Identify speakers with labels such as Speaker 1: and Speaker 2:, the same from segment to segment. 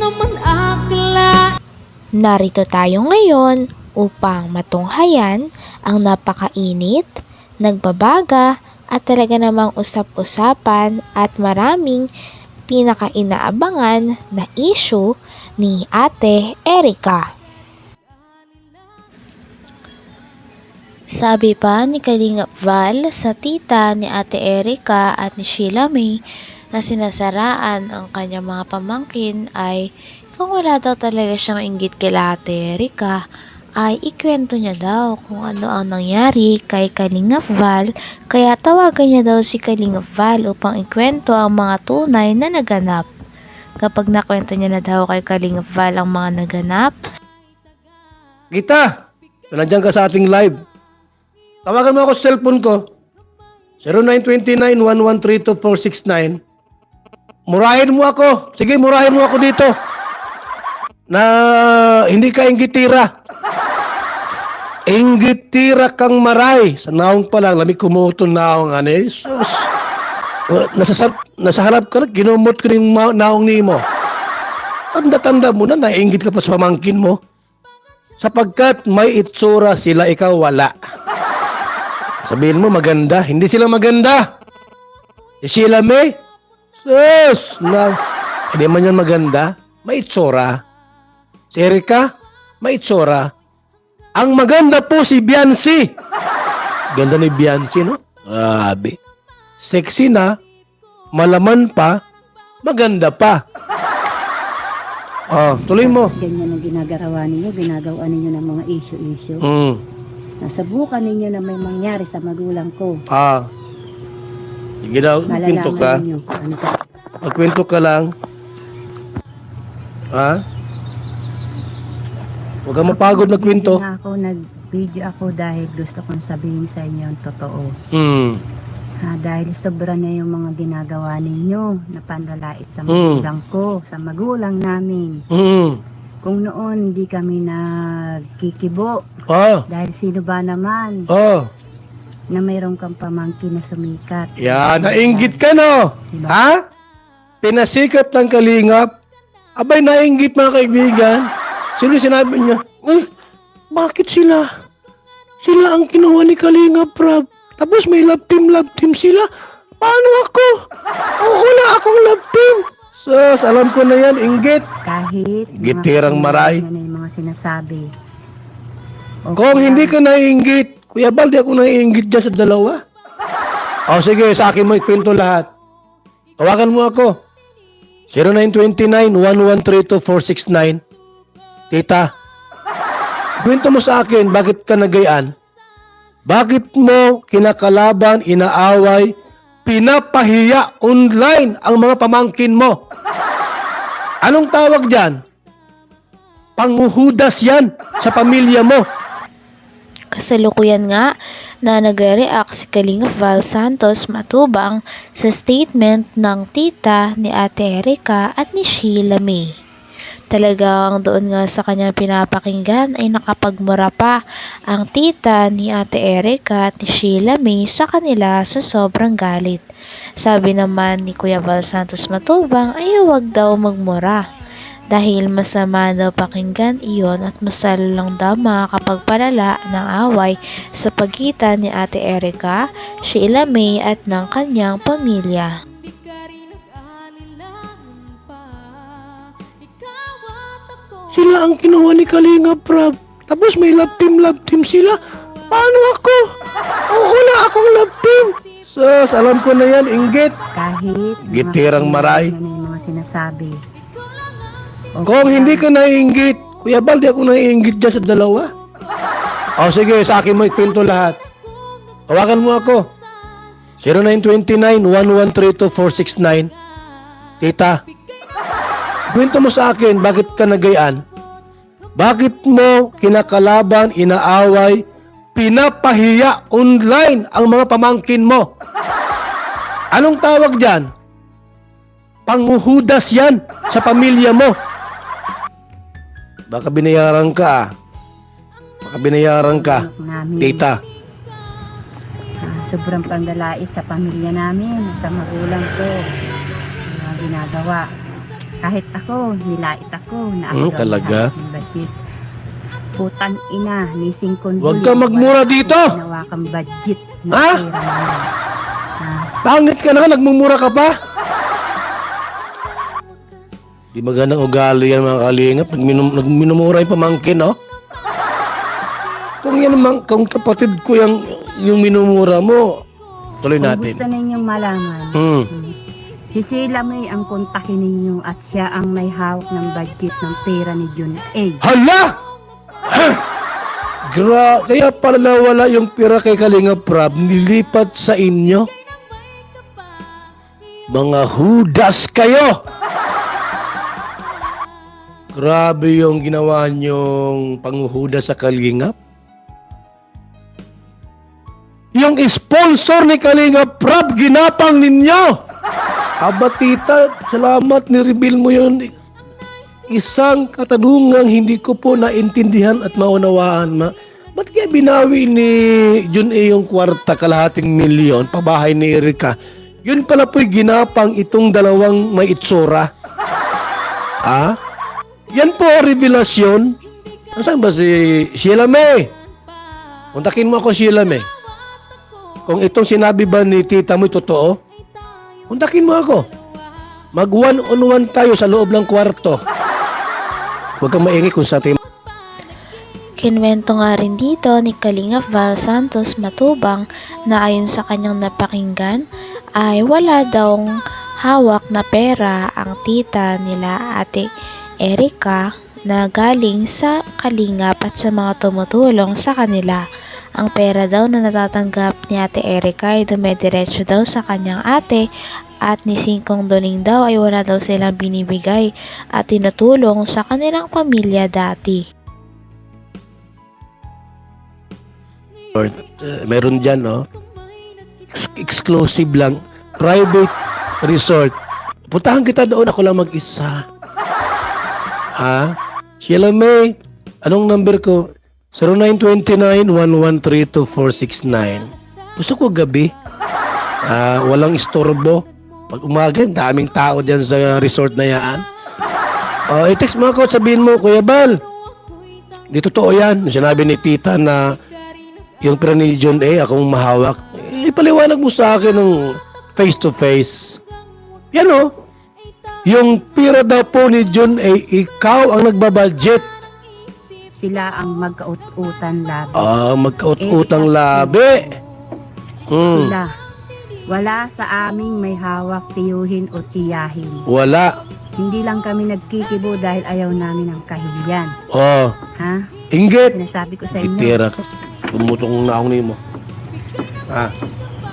Speaker 1: naman akla.
Speaker 2: Narito tayo ngayon upang matunghayan ang napakainit, nagbabaga at talaga namang usap-usapan at maraming pinakainaabangan na issue ni Ate Erica. Sabi pa ni Kalingap Val sa tita ni Ate Erica at ni Sheila May na sinasaraan ang kanyang mga pamangkin ay kung wala daw talaga siyang inggit kay Ate Erica ay ikwento niya daw kung ano ang nangyari kay Kalingap Val, kaya tawagan niya daw si Kalingap Val upang ikwento ang mga tunay na naganap. Kapag nakwento niya na daw kay Kalingap Val ang mga naganap,
Speaker 3: Gita, nandiyan ka sa ating live. Tawagan mo ako sa cellphone ko. 0929-1132-469. Murahin mo ako. Sige, murahin mo ako dito. Na hindi ka inggitira. Inggitira kang maray. Sa naong pa lang, lamig kumuton naong anis. Nasa harap ka na, ginumot ko yung naong ni mo. Tanda-tanda mo na, naiinggit ka pa sa pamangkin mo. Sapagkat may itsura sila, ikaw wala. Sabihin mo maganda, hindi sila maganda. Si Sheila May, sus, hindi man yan maganda, may itsura. Si Erica, may itsura. Ang maganda po si Biancy. Ganda ni Biancy, no? Grabe. Sexy na, malaman pa, maganda pa. Oh, tuloy mo.
Speaker 4: Ganyan ang ginagawa ninyo, ginagawa ninyo ng mga issue-issue. Nasabukan ninyo na may mangyari sa magulang ko.
Speaker 3: Sige daw, kwento ka.
Speaker 4: Ninyo, ano ka?
Speaker 3: Magkwento ka lang. Huwag kang mapagod na kwento.
Speaker 4: Nag-video ako dahil gusto kong sabihin sa inyo ang totoo. Dahil sobra na yung mga ginagawa ninyo na panlalait sa magulang ko, sa magulang namin. Kung noon hindi kami nagkikibo, dahil sino ba naman na mayroon kang pamangkin na sumikat.
Speaker 3: Yan, nainggit ka no?
Speaker 4: Diba?
Speaker 3: Ha? Pinasikat ng Kalingap. Abay, nainggit mga kaibigan. Sino sinabi niya? Bakit sila? Sila ang kinuha ni Kalingap, Rob. Tapos may love team sila. Paano ako? Wala akong love team. Sus, alam ko na yan, inggit.
Speaker 4: Kahit
Speaker 3: Gitirang maray.
Speaker 4: Ano yung mga sinasabi.
Speaker 3: Kung hindi ka naiinggit, Kuya Bal, di ako naiinggit dyan sa dalawa. O sige, sa akin mo ikwento lahat. Tawagan mo ako. 0929-1132-469. Tita, kwento mo sa akin, bakit ka nagayaan? Bakit mo kinakalaban, inaaway, pinapahiya online ang mga pamangkin mo? Anong tawag dyan? Panghuhudas yan sa pamilya mo.
Speaker 2: kasalukuyan nga na nag-react si Kalingap Val Santos Matubang sa statement ng tita ni Ate Erica at ni Sheila May. Talagang doon nga sa kanyang pinapakinggan ay nakapagmura pa ang tita ni Ate Erica at ni Sheila May sa kanila sa sobrang galit. Sabi naman ni Kuya Val Santos Matubang ay huwag daw magmura dahil masama daw pakinggan iyon at mas lalo lang daw makakapagpalala ng away sa pagitan ni Ate Erica, Sheila May at ng kanyang pamilya.
Speaker 3: Sila ang kinuha ni Kalingap, Rob. Tapos may love team sila. Paano ako? Wala akong love team. Sus, alam ko na yan, inggit.
Speaker 4: Kahit
Speaker 3: Gitirang maray.
Speaker 4: Ano yung mga sinasabi.
Speaker 3: Kung hindi ka naiinggit, Kuya Bal, di ako naiinggit dyan sa dalawa. O sige, sa akin mo ikwento lahat. Tawagan mo ako. 0929-1132-469. Tita, kwento mo sa akin, bakit ka nagayaan? Bakit mo kinakalaban, inaaway, pinapahiya online ang mga pamangkin mo? Anong tawag dyan? Panghuhudas yan sa pamilya mo. Baka binayaran ka. Baka binayaran ka, tita.
Speaker 4: Sobrang panglalait sa pamilya namin, sa magulang ko. Mga ginagawa. Kahit ako, nilait ako na ako daw
Speaker 3: Talaga?
Speaker 4: may hawak ng budget. Putang ina, nising konduli.
Speaker 3: Huwag ka magmura dito!
Speaker 4: Ginawa kang budget na
Speaker 3: Ha?
Speaker 4: pera na yan. Ha?
Speaker 3: Pangit ka na, nagmumura ka pa? Di magandang ugali yan mga kalingap. Nagminumura yung pamangkin, no? Kung yan naman, kung kapatid ko yung minumura mo, tuloy
Speaker 4: Kung
Speaker 3: natin.
Speaker 4: gusto ninyong malaman, si Sheila May ang kontakin ninyo at siya ang may hawak ng budget ng pera ni John A.
Speaker 3: Hala! Kaya pala nawala yung pera kay Kalinga Prab, nilipat sa inyo. Mga hudas kayo! Grabe yung ginawa niyong panghuhuda sa Kalingap. Yung sponsor ni Kalinga Prab, ginapang ninyo! Aba tita, salamat, ni-reveal mo yun. Isang katanungang hindi ko po naintindihan at maunawaan. Ba't kaya binawi ni Jun A yung kwarta, kalahating milyon, pabahay ni Erika? Yun pala po'y ginapang itong dalawang may itsura. Ah? Yan po revelasyon. Nasaan ba si Sheila May? Kontakin mo ako, Sheila May. Kung itong sinabi ba ni tita mo'y totoo, kontakin mo ako. Mag one-on-one tayo sa loob ng kwarto. Huwag kang maingay kung sa ating...
Speaker 2: Kinwento nga rin dito ni Kalingap Val Santos Matubang na ayon sa kanyang napakinggan ay wala daw hawak na pera ang tita nila Ate Erika na galing sa Kalingap at sa mga tumutulong sa kanila. Ang pera daw na natatanggap ni Ate Erika ay dumediretso daw sa kanyang ate at ni Singkong Duling daw ay wala daw silang binibigay at tinutulong sa kanilang pamilya dati.
Speaker 3: Meron dyan, no? Exclusive lang. Private resort. Puntahan kita doon, ako lang mag-isa. Ha? Sheila May, anong number ko? 0929-1132469. Gusto ko gabi. Walang istorbo. Pag umaga, daming tao dyan sa resort na yan. I-text mo ako, sabihin mo, Kuya Bal, di totoo yan. Sinabi ni tita na yung pera ni John A, akong mahawak. Ipaliwanag mo sa akin ng face to face. Yan o. Yung pera daw po ni John A, ikaw ang nagbabudget.
Speaker 4: Sila ang magkaut-utan labi.
Speaker 3: Magkaut-utang labi.
Speaker 4: Sila. Wala sa aming may hawak tiyuhin o tiyahin.
Speaker 3: Wala.
Speaker 4: Hindi lang kami nagkikibo dahil ayaw namin ng kahilyan. Ha?
Speaker 3: Inggit.
Speaker 4: Sinasabi ko sa inyo.
Speaker 3: Itira ka. Tumutong na akong nimo.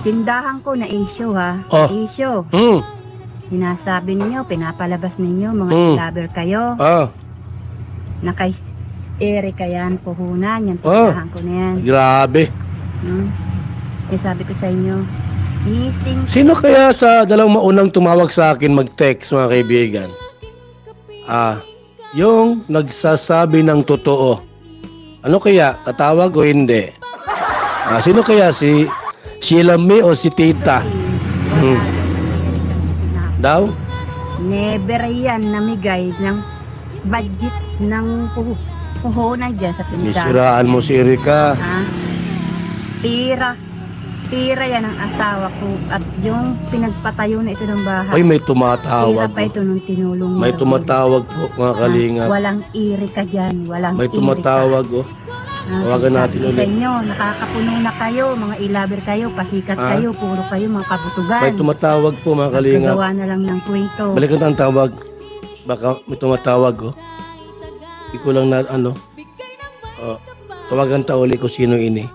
Speaker 4: Tindahan ko na issue ha. Issue. Sinasabi ninyo, pinapalabas ninyo, mga lover kayo. Na kay Erika yan, puhunan. Yan, tindahan ko na yan.
Speaker 3: Grabe.
Speaker 4: Sinasabi ko sa inyo, missing.
Speaker 3: Sino kaya sa dalawang maunang tumawag sa akin mag-text, mga kaibigan? Yung nagsasabi ng totoo. Ano kaya? Katawag o hindi? Sino kaya? Si Sheila May o si tita? Daw?
Speaker 4: Never yan namigay ng budget ng puhunan dyan sa tindahan.
Speaker 3: Nisiraan mo si Erika.
Speaker 4: Tira yan ang asawa ko at yung pinagpatayo na ito ng bahay.
Speaker 3: Ay, may
Speaker 4: Tira
Speaker 3: tumatawag.
Speaker 4: pa ito nung tinulong
Speaker 3: May
Speaker 4: niya.
Speaker 3: tumatawag po, mga kalingap.
Speaker 4: Walang Erika dyan. Walang
Speaker 3: May tumatawag, Tawagan natin
Speaker 4: Sa
Speaker 3: ulit.
Speaker 4: inyo, nakakapuno na kayo, mga ilaber kayo, pasikat kayo, puro kayo, mga kabutugan.
Speaker 3: May tumatawag po, mga kalingap.
Speaker 4: Nagkagawa na lang ng kwento.
Speaker 3: Balikan ang tawag. Baka may tumatawag, Hindi ko lang na, tawagan uli ko sino ini.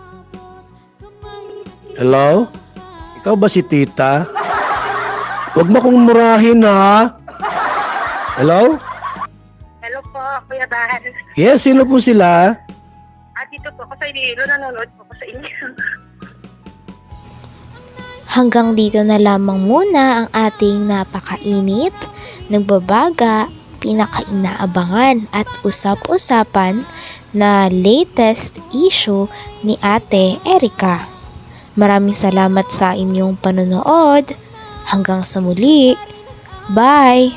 Speaker 3: Hello? Ikaw ba si tita? Huwag mo kong murahin, ha? Hello?
Speaker 5: Hello po, Kuya Dan.
Speaker 3: Yes, sino po sila?
Speaker 5: Dito po ako sa Iloilo, nanonood po ako sa inyo.
Speaker 2: Hanggang dito na lamang muna ang ating napakainit, nagbabaga, pinakainaabangan at usap-usapan na latest issue ni Ate Erika. Maraming salamat sa inyong panonood. Hanggang sa muli. Bye!